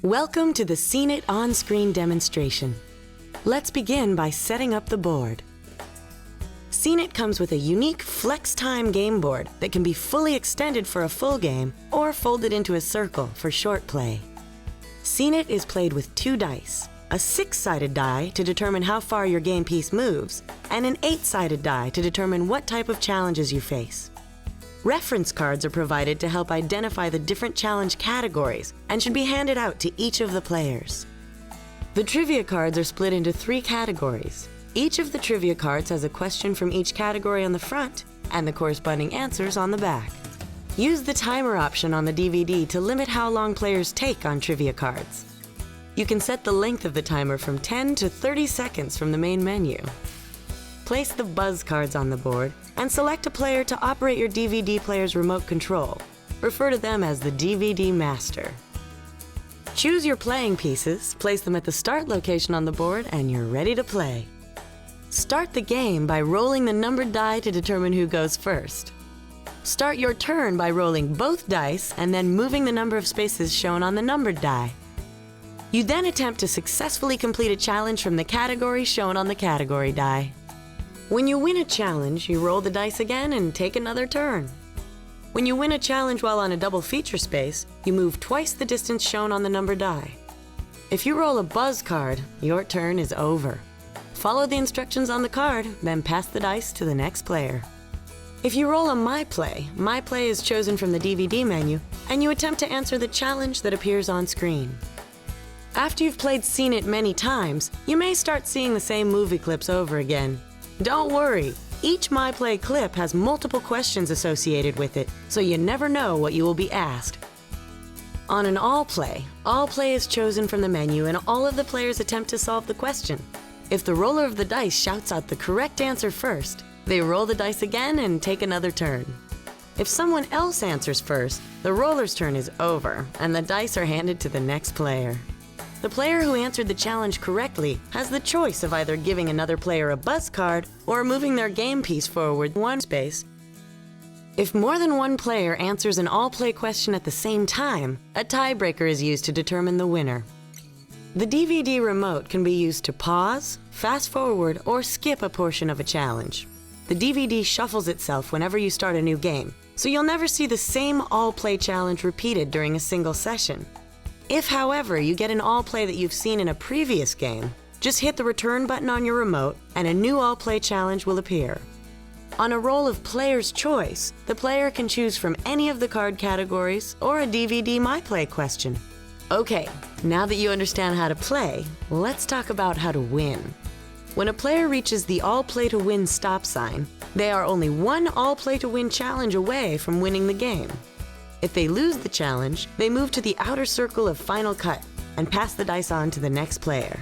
Welcome to the Scene It on-screen demonstration. Let's begin by setting up the board. Scene It comes with a unique FlexTime game board that can be fully extended for a full game or folded into a circle for short play. Scene It is played with 2 dice, a 6-sided die to determine how far your game piece moves, and an 8-sided die to determine what type of challenges you face. Reference cards are provided to help identify the different challenge categories and should be handed out to each of the players. The trivia cards are split into 3 categories. Each of the trivia cards has a question from each category on the front and the corresponding answers on the back. Use the timer option on the DVD to limit how long players take on trivia cards. You can set the length of the timer from 10 to 30 seconds from the main menu. Place the buzz cards on the board and select a player to operate your DVD player's remote control. Refer to them as the DVD master. Choose your playing pieces, place them at the start location on the board, and you're ready to play. Start the game by rolling the numbered die to determine who goes first. Start your turn by rolling both dice and then moving the number of spaces shown on the numbered die. You then attempt to successfully complete a challenge from the category shown on the category die. When you win a challenge, you roll the dice again and take another turn. When you win a challenge while on a double feature space, you move twice the distance shown on the numbered die. If you roll a buzz card, your turn is over. Follow the instructions on the card, then pass the dice to the next player. If you roll a My Play is chosen from the DVD menu, and you attempt to answer the challenge that appears on screen. After you've played Scene It many times, you may start seeing the same movie clips over again. Don't worry, each My Play clip has multiple questions associated with it, so you never know what you will be asked. On an all play is chosen from the menu and all of the players attempt to solve the question. If the roller of the dice shouts out the correct answer first, they roll the dice again and take another turn. If someone else answers first, the roller's turn is over and the dice are handed to the next player. The player who answered the challenge correctly has the choice of either giving another player a buzz card or moving their game piece forward 1 space. If more than one player answers an all-play question at the same time, a tiebreaker is used to determine the winner. The DVD remote can be used to pause, fast forward, or skip a portion of a challenge. The DVD shuffles itself whenever you start a new game, so you'll never see the same all-play challenge repeated during a single session. If, however, you get an all-play that you've seen in a previous game, just hit the return button on your remote and a new all-play challenge will appear. On a roll of player's choice, the player can choose from any of the card categories or a DVD My Play question. Okay, now that you understand how to play, let's talk about how to win. When a player reaches the all-play to win stop sign, they are only 1 all-play to win challenge away from winning the game. If they lose the challenge, they move to the outer circle of Final Cut and pass the dice on to the next player.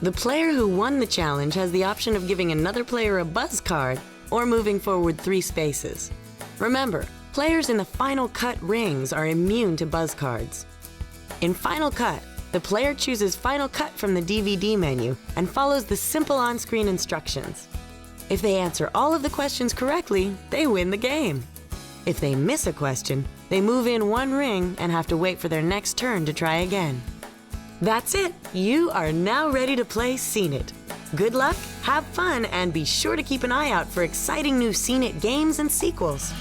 The player who won the challenge has the option of giving another player a buzz card or moving forward 3 spaces. Remember, players in the Final Cut rings are immune to buzz cards. In Final Cut, the player chooses Final Cut from the DVD menu and follows the simple on-screen instructions. If they answer all of the questions correctly, they win the game. If they miss a question, they move in 1 ring and have to wait for their next turn to try again. That's it! You are now ready to play Scene It. Good luck, have fun, and be sure to keep an eye out for exciting new Scene It games and sequels.